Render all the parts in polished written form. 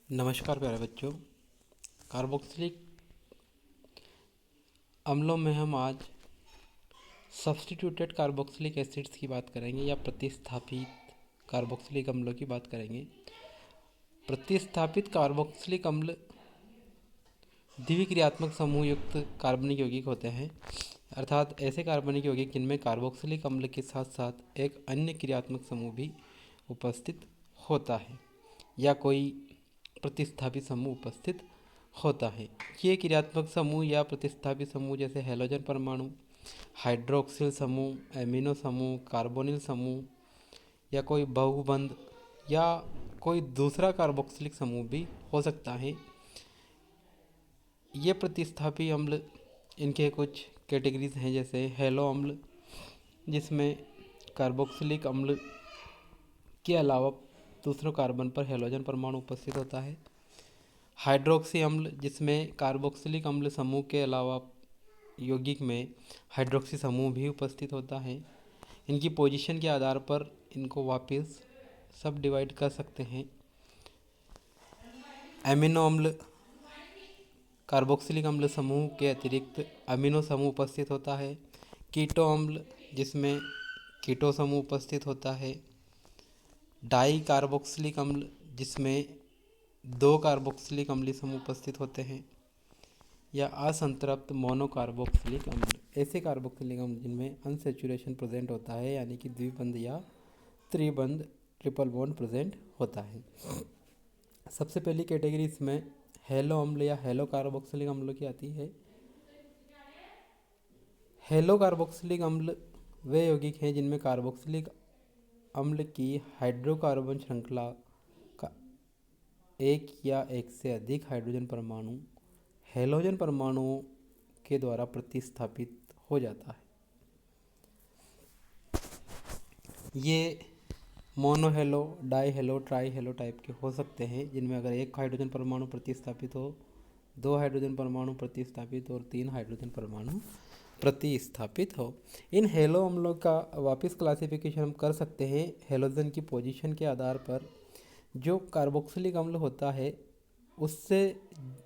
नमस्कार प्यारे बच्चों। कार्बोक्सिलिक अम्लों में हम आज सब्स्टिट्यूटेड कार्बोक्सिलिक एसिड्स की बात करेंगे या प्रतिस्थापित कार्बोक्सिलिक अम्लों की बात करेंगे। प्रतिस्थापित कार्बोक्सिलिक अम्ल द्विक्रियात्मक समूह युक्त कार्बनिक यौगिक होते हैं, अर्थात ऐसे कार्बनिक यौगिक जिनमें कार्बोक्सिलिक अम्ल के साथ साथ एक अन्य क्रियात्मक समूह भी उपस्थित होता है या कोई प्रतिस्थापित समूह उपस्थित होता है। ये क्रियात्मक समूह या प्रतिस्थापित समूह जैसे हैलोजन परमाणु, हाइड्रोक्सिल समूह, एमिनो समूह, कार्बोनिल समूह या कोई बहुबंध या कोई दूसरा कार्बोक्सिलिक समूह भी हो सकता है। ये प्रतिस्थापी अम्ल, इनके कुछ कैटेगरीज हैं जैसे हैलो अम्ल, जिसमें कार्बोक्सिलिक अम्ल के अलावा दूसरों कार्बन पर हैलोजन परमाणु उपस्थित होता है। हाइड्रोक्सी अम्ल, जिसमें कार्बोक्सिलिक अम्ल समूह के अलावा यौगिक में हाइड्रोक्सी समूह भी उपस्थित होता है। इनकी पोजीशन के आधार पर इनको वापस सब डिवाइड कर सकते हैं। एमिनो अम्ल, कार्बोक्सिलिक अम्ल समूह के अतिरिक्त अमीनो समूह उपस्थित होता है। कीटो अम्ल, जिसमें कीटो समूह उपस्थित होता है। डाई कार्बोक्सिलिक अम्ल, जिसमें दो कार्बोक्सिलिक अम्लीय समूह उपस्थित होते हैं। या असंतृप्त मोनोकार्बोक्सिलिक अम्ल, ऐसे कार्बोक्सिलिक अम्ल जिनमें अनसेचुरेशन प्रेजेंट होता है, यानी कि द्विबंध या त्रिबंध ट्रिपल बॉन्ड प्रेजेंट होता है। सबसे पहली कैटेगरी इसमें हैलो अम्ल या हैलो कार्बोक्सिलिक अम्लों की आती है। हैलो कार्बोक्सिलिक अम्ल वे यौगिक हैं जिनमें कार्बोक्सिलिक अम्ल की हाइड्रोकार्बन श्रृंखला का एक या एक से अधिक हाइड्रोजन परमाणु हैलोजन परमाणुओं के द्वारा प्रतिस्थापित हो जाता है। ये mono hello, die hello, try hello type के हो सकते हैं, जिनमें अगर एक हाइड्रोजन परमाणु प्रतिस्थापित हो, दो हाइड्रोजन परमाणु प्रतिस्थापित और तीन हाइड्रोजन परमाणु प्रतिस्थापित हो। इन हेलो अम्लों का वापस क्लासिफिकेशन हम कर सकते हैं हेलोजन की पोजीशन के आधार पर। जो कार्बोक्सिलिक अम्ल होता है उससे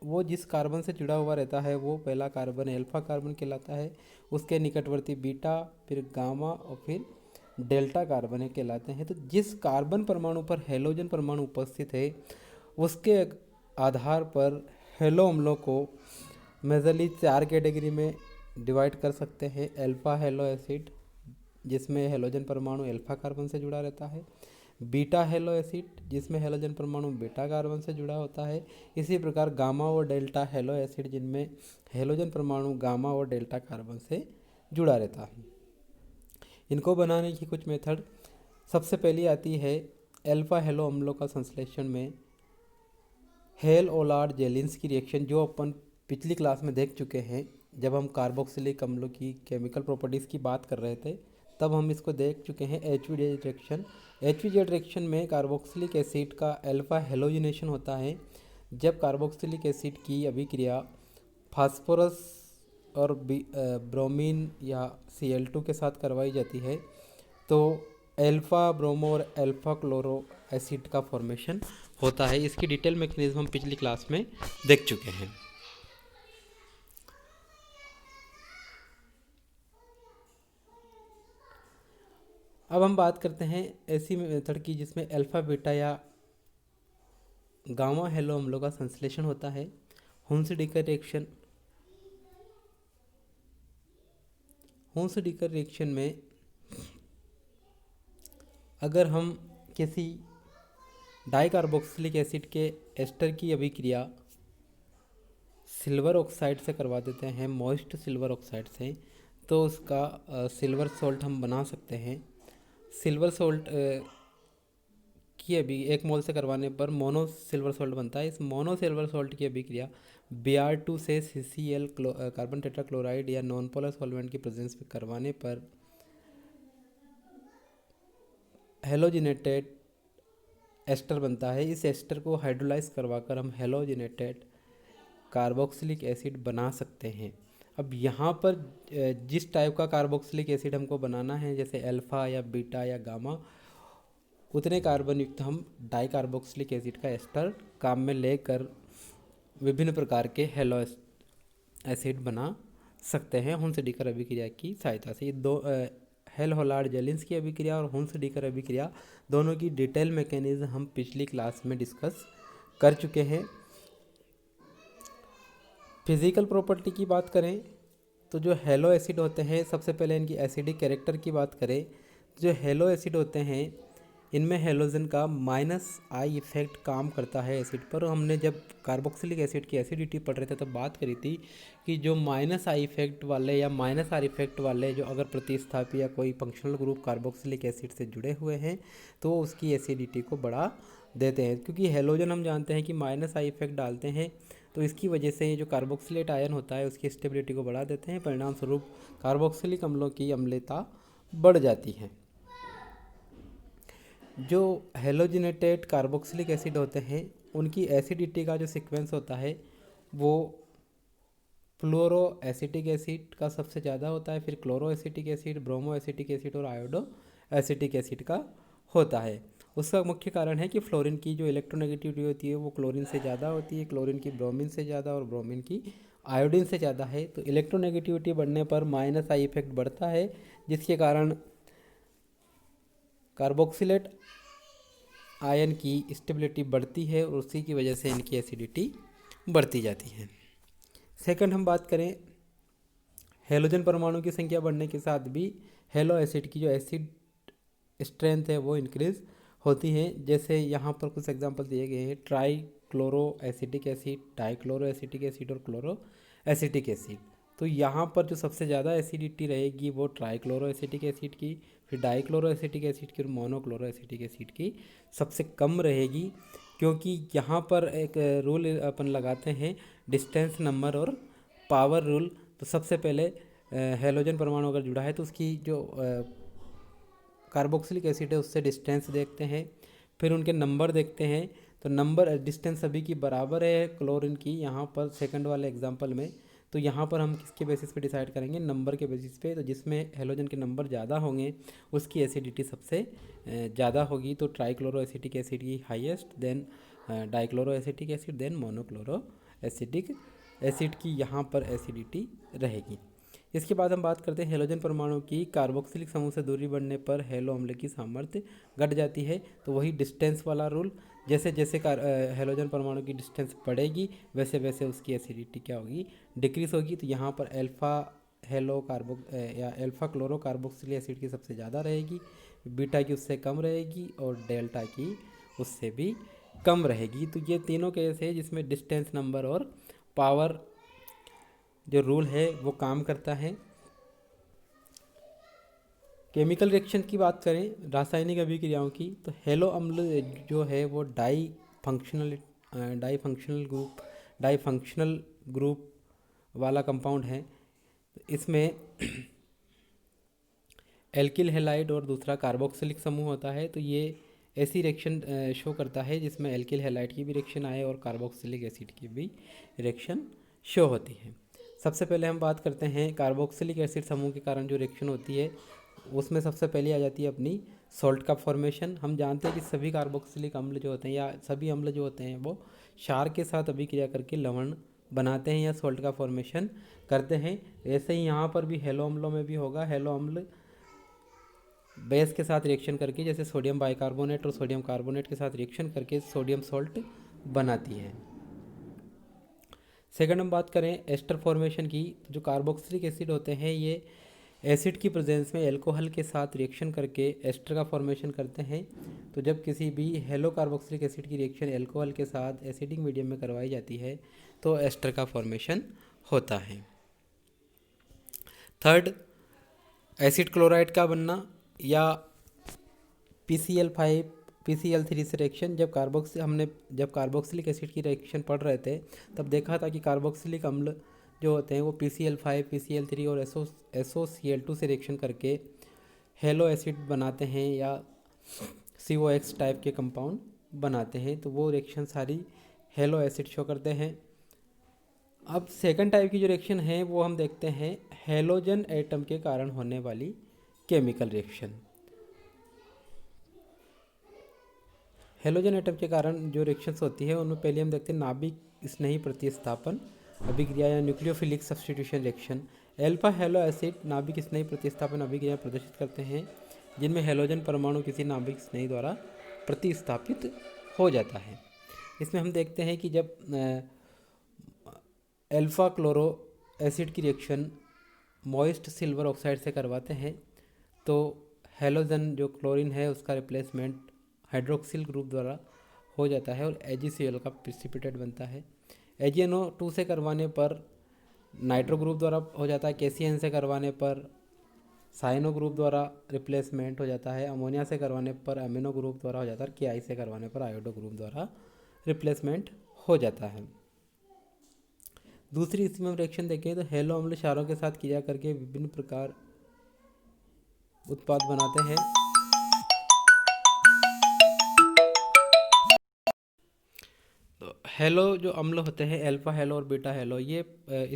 वो जिस कार्बन से जुड़ा हुआ रहता है वो पहला कार्बन अल्फा कार्बन कहलाता है, उसके निकटवर्ती बीटा, फिर गामा और फिर डेल्टा कार्बन कहलाते हैं। तो जिस कार्बन परमाणु पर हैलोजन परमाणु उपस्थित है उसके आधार पर हैलो अम्लों को मेजरली चार कैटेगरी में डिवाइड कर सकते हैं। अल्फा हैलो एसिड, जिसमें हैलोजन परमाणु अल्फा कार्बन से जुड़ा रहता है। बीटा हेलो एसिड, जिसमें हैलोजन परमाणु बीटा कार्बन से जुड़ा होता है। इसी प्रकार गामा और डेल्टा हेलो एसिड, जिनमें हैलोजन परमाणु गामा और डेल्टा कार्बन से जुड़ा रहता है। इनको बनाने की कुछ मेथड, सबसे पहली आती है अल्फा हेलो अम्लों का संश्लेषण में हेल ओलार्ड जेलिंस की रिएक्शन, जो अपन पिछली क्लास में देख चुके हैं जब हम कार्बोक्सिलिक अम्लों की केमिकल प्रॉपर्टीज़ की बात कर रहे थे, तब हम इसको देख चुके हैं। HVJ रिएक्शन, HVJ रिएक्शन में कार्बोक्सिलिक एसिड का अल्फा हेलोजिनेशन होता है। जब कार्बोक्सिलिक एसिड की अभिक्रिया फास्फोरस और ब्रोमीन या Cl2 के साथ करवाई जाती है तो अल्फा ब्रोमो और अल्फा क्लोरो एसिड का फॉर्मेशन होता है। इसकी डिटेल मैकेनिज्म हम पिछली क्लास में देख चुके हैं। अब हम बात करते हैं ऐसी मेथड की जिसमें अल्फा बीटा या गामा हेलो अम्लों का संश्लेषण होता है। हुंस-डिकर रिएक्शन, हुंस-डिकर रिएक्शन में अगर हम किसी डाइकार्बोक्सिलिक एसिड के एस्टर की अभिक्रिया सिल्वर ऑक्साइड से करवा देते हैं, मॉइस्ट सिल्वर ऑक्साइड से, तो उसका सिल्वर सॉल्ट हम बना सकते हैं। सिल्वर सॉल्ट की अभी 1 मोल से करवाने पर मोनो सिल्वर सॉल्ट बनता है। इस मोनो सिल्वर सॉल्ट की अभिक्रिया Br2 से CCl कार्बन टेट्राक्लोराइड या नॉन पोलर सॉल्वेंट की प्रेजेंस में करवाने पर हेलोजिनेटेड एस्टर बनता है। इस एस्टर को हाइड्रोलाइज करवाकर हम हेलोजिनेटेड कार्बोक्सिलिक एसिड बना सकते हैं। अब यहाँ पर जिस टाइप का कार्बोक्सिलिक एसिड हमको बनाना है, जैसे अल्फ़ा या बीटा या गामा, उतने कार्बन युक्त हम डाई कार्बोक्सिलिक एसिड का एस्टर काम में लेकर विभिन्न प्रकार के हेलो एसिड बना सकते हैं हुंस-डीकर अभिक्रिया की सहायता से। ये दो हेल-होलार्ड जेलिंस की अभिक्रिया और हुंस-डीकर अभिक्रिया दोनों की डिटेल मैकेनिज्म हम पिछली क्लास में डिस्कस कर चुके हैं। फिजिकल प्रॉपर्टी की बात करें तो जो हेलो एसिड होते हैं, सबसे पहले इनकी एसिडिक कैरेक्टर की बात करें, जो हेलो एसिड होते हैं इनमें हेलोजन का माइनस आई इफेक्ट काम करता है एसिड पर। हमने जब कार्बोक्सिलिक एसिड की एसिडिटी पढ़ रहे थे तब बात करी थी कि जो माइनस आई इफेक्ट वाले या माइनस आर इफेक्ट वाले जो अगर प्रतिस्थापी या कोई फंक्शनल ग्रुप कार्बोक्सिलिक एसिड से जुड़े हुए हैं तो उसकी एसिडिटी को बढ़ा देते हैं। क्योंकि हेलोजन हम जानते हैं कि माइनस आई इफेक्ट डालते हैं तो इसकी वजह से ये जो कार्बोक्सिलेट आयन होता है उसकी स्टेबिलिटी को बढ़ा देते हैं, परिणाम स्वरूप कार्बोक्सिलिक अम्लों की अम्लता बढ़ जाती है। जो हेलोजिनेटेड कार्बोक्सिलिक एसिड होते हैं उनकी एसिडिटी का जो सीक्वेंस होता है वो फ्लोरो एसिटिक एसिड का सबसे ज़्यादा होता है, फिर chloro acetic acid, bromo acetic acid और आयोडो एसिटिक एसिड का होता है। उसका मुख्य कारण है कि फ्लोरीन की जो इलेक्ट्रोनेगेटिविटी होती है वो क्लोरीन से ज़्यादा होती है, क्लोरीन की ब्रोमीन से ज़्यादा और ब्रोमीन की आयोडीन से ज़्यादा है। तो इलेक्ट्रोनेगेटिविटी बढ़ने पर माइनस आई इफेक्ट बढ़ता है जिसके कारण कार्बोक्सिलेट आयन की स्टेबिलिटी बढ़ती है और उसी की वजह से इनकी एसिडिटी बढ़ती जाती है। सेकंड हम बात करें, हेलोजन परमाणु की संख्या बढ़ने के साथ भी हेलो एसिड की जो एसिड स्ट्रेंथ है वो इंक्रीज होती है। जैसे यहाँ पर कुछ एग्जांपल दिए गए हैं, try chloro acetic acid, die chloro acetic acid और क्लोरो एसिटिक एसिड। तो यहाँ पर जो सबसे ज़्यादा एसिडिटी रहेगी वो ट्राई क्लोरो एसिटिक एसिड की, फिर डाई क्लोरो एसिटिक एसिड की और मोनोक्लोरो एसिटिक एसिड की सबसे कम रहेगी। क्योंकि यहाँ पर एक रूल अपन लगाते हैं डिस्टेंस नंबर और पावर रूल। तो सबसे पहले हेलोजन परमाणु अगर जुड़ा है तो उसकी जो कार्बोक्सिलिक एसिड है उससे डिस्टेंस देखते हैं, फिर उनके नंबर देखते हैं। तो नंबर डिस्टेंस सभी की बराबर है क्लोरीन की यहाँ पर सेकंड वाले एग्जांपल में। तो यहाँ पर हम किसके बेसिस पे डिसाइड करेंगे, नंबर के बेसिस पे। तो जिसमें हेलोजन के नंबर ज़्यादा होंगे उसकी एसिडिटी सबसे ज़्यादा होगी। तो ट्राईक्लोरो एसिटिक एसिड की highest, then dichloro acetic acid, then monochloro acetic acid की यहाँ पर एसिडिटी रहेगी। इसके बाद हम बात करते हैं हेलोजन परमाणु की कार्बोक्सिलिक समूह से दूरी बढ़ने पर हेलो अम्ल की सामर्थ्य घट जाती है। तो वही डिस्टेंस वाला रूल, जैसे जैसे हेलोजन परमाणु की डिस्टेंस बढ़ेगी वैसे वैसे उसकी एसिडिटी क्या होगी, डिक्रीज होगी। तो यहाँ पर अल्फा हेलो कार्बो या अल्फा क्लोरो कार्बोक्सिलिक एसिड की सबसे ज़्यादा रहेगी, बीटा की उससे कम रहेगी और डेल्टा की उससे भी कम रहेगी। तो ये तीनों केस है जिसमें डिस्टेंस नंबर और पावर जो रूल है वो काम करता है। केमिकल रिएक्शन की बात करें, रासायनिक अभिक्रियाओं की, तो हेलो अम्ल जो है वो डाई फंक्शनल ग्रुप वाला कंपाउंड है। इसमें एल्किल हैलाइड और दूसरा कार्बोक्सिलिक समूह होता है। तो ये ऐसी रिएक्शन शो करता है जिसमें एल्किल हैलाइड की भी रिएक्शन आए और कार्बोक्सिलिक एसिड की भी रिएक्शन शो होती है। सबसे पहले हम बात करते हैं कार्बोक्सिलिक एसिड समूह के कारण जो रिएक्शन होती है उसमें सबसे पहले आ जाती है अपनी सॉल्ट का फॉर्मेशन। हम जानते हैं कि सभी कार्बोक्सिलिक अम्ल जो होते हैं या सभी अम्ल जो होते हैं वो क्षार के साथ अभिक्रिया करके लवण बनाते हैं या सॉल्ट का फॉर्मेशन करते हैं। ऐसे ही यहाँ पर भी हेलो अम्लों में भी होगा। हेलो अम्ल बेस के साथ रिएक्शन करके, जैसे सोडियम बाइकार्बोनेट और सोडियम कार्बोनेट के साथ रिएक्शन करके सोडियम सॉल्ट बनाती है। सेकंड हम बात करें एस्टर फॉर्मेशन की, जो कार्बोक्सिलिक एसिड होते हैं ये एसिड की प्रेजेंस में अल्कोहल के साथ रिएक्शन करके एस्टर का फॉर्मेशन करते हैं। तो जब किसी भी हेलो कार्बोक्सिलिक एसिड की रिएक्शन अल्कोहल के साथ एसिडिक मीडियम में करवाई जाती है तो एस्टर का फॉर्मेशन होता है। थर्ड, एसिड क्लोराइड का बनना या PCl5 PCl3 से रिएक्शन। जब कार्बोक्सिलिक एसिड की रिएक्शन पढ़ रहे थे तब देखा था कि कार्बोक्सिलिक अम्ल जो होते हैं वो PCl5 PCl3 और SOCl2 से रिएक्शन करके हेलो एसिड बनाते हैं या COX टाइप के कंपाउंड बनाते हैं। तो वो रिएक्शन सारी हेलो एसिड शो करते हैं। अब सेकंड टाइप की जो रिएक्शन है वो हम देखते हैं हेलोजन एटम के कारण होने वाली केमिकल रिएक्शन। हेलोजन एटम के कारण जो रिएक्शंस होती है उनमें पहले हम देखते हैं नाभिक स्नेही प्रतिस्थापन अभिक्रिया या nucleophilic substitution reaction. Alpha hello acid नाभिक स्नेही प्रतिस्थापन अभिक्रिया प्रदर्शित करते हैं जिनमें हेलोजन परमाणु किसी नाभिक स्नेही द्वारा प्रतिस्थापित हो जाता है। इसमें हम देखते हैं कि जब अल्फा क्लोरो एसिड की रिएक्शन मॉइस्ट सिल्वर ऑक्साइड से करवाते हैं तो हेलोजन जो क्लोरीन है उसका रिप्लेसमेंट हाइड्रोक्सिल ग्रुप द्वारा हो जाता है और AgCl का प्रिसिपिटेट बनता है। AgNO2 से करवाने पर नाइट्रो ग्रुप द्वारा हो जाता है, KCN से करवाने पर साइनो ग्रुप द्वारा रिप्लेसमेंट हो जाता है, अमोनिया से करवाने पर अमीनो ग्रुप द्वारा हो जाता है, KI से करवाने पर आयोडो ग्रुप द्वारा रिप्लेसमेंट हो जाता है। दूसरी इसमें हम रिएक्शन देखें तो हेलो अम्ल क्षारों के साथ क्रिया करके विभिन्न प्रकार उत्पाद बनाते हैं। तो हेलो जो अम्ल होते हैं अल्फा हेलो और बीटा हेलो ये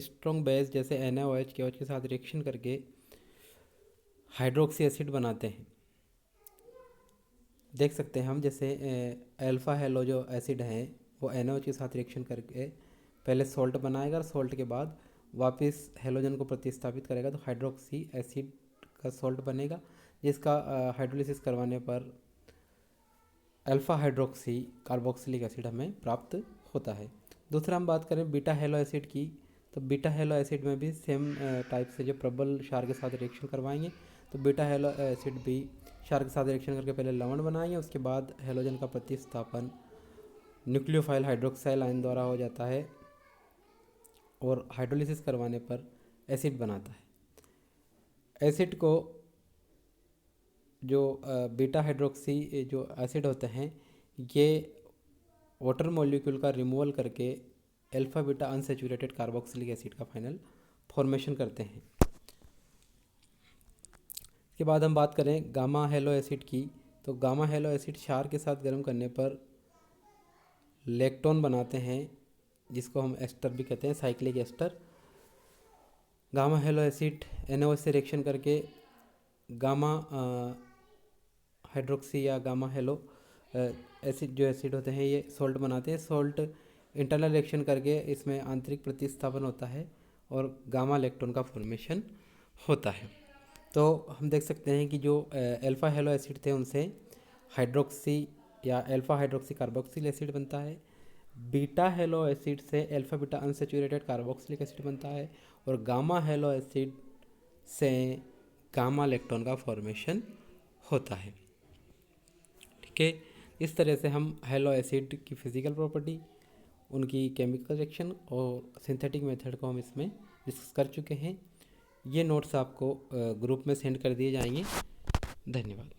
स्ट्रॉन्ग बेस जैसे NaOH KOH के साथ रिएक्शन करके हाइड्रोक्सी एसिड बनाते हैं। देख सकते हैं हम जैसे अल्फा हेलो जो एसिड है वो NaOH के साथ रिएक्शन करके पहले सॉल्ट बनाएगा और सॉल्ट के बाद वापस हेलोजन को प्रतिस्थापित करेगा तो हाइड्रोक्सी एसिड का सॉल्ट बनेगा जिसका हाइड्रोलिसिस करवाने पर अल्फा हाइड्रोक्सी कार्बोक्सिलिक एसिड हमें प्राप्त होता है। दूसरा हम बात करें बीटा हेलो एसिड की तो बीटा हेलो एसिड में भी सेम टाइप से जो प्रबल क्षार के साथ रिएक्शन करवाएंगे तो बीटा हेलो एसिड भी क्षार के साथ रिएक्शन करके पहले लवण बनाएंगे उसके बाद हेलोजन का प्रतिस्थापन न्यूक्लियोफाइल हाइड्रोक्साइल आयन द्वारा हो जाता है और हाइड्रोलिसिस करवाने पर एसिड बनाता है। एसिड को जो बीटा हाइड्रोक्सी जो एसिड होते हैं ये वाटर मॉलिक्यूल का रिमूवल करके alpha beta unsaturated carboxylic acid का फाइनल फॉर्मेशन करते हैं। इसके बाद हम बात करें गामा हेलो एसिड की तो गामा हेलो एसिड क्षार के साथ गर्म करने पर लेक्टोन बनाते हैं जिसको हम एस्टर भी कहते हैं, cyclic ester. Gamma halo acid NaOH से रिएक्शन करके गामा हाइड्रोक्सी या गामा हेलो एसिड जो एसिड होते हैं ये सॉल्ट बनाते हैं। सॉल्ट इंटरनल रिएक्शन करके इसमें आंतरिक प्रतिस्थापन होता है और गामा लेक्टोन का फॉर्मेशन होता है। तो हम देख सकते हैं कि जो अल्फा हेलो एसिड थे उनसे हाइड्रोक्सी या अल्फा हाइड्रोक्सी कार्बोक्सिल एसिड बनता है। बीटा हेलो एसिड से alpha beta unsaturated carboxylic acid बनता है और गामा हेलो एसिड से गामा लेक्टोन का फॉर्मेशन होता है। ठीक है, इस तरह से हम हेलो एसिड की फिजिकल प्रॉपर्टी, उनकी केमिकल रिएक्शन और सिंथेटिक मेथड को हम इसमें डिस्कस कर चुके हैं। ये नोट्स आपको ग्रुप में सेंड कर दिए जाएंगे। धन्यवाद।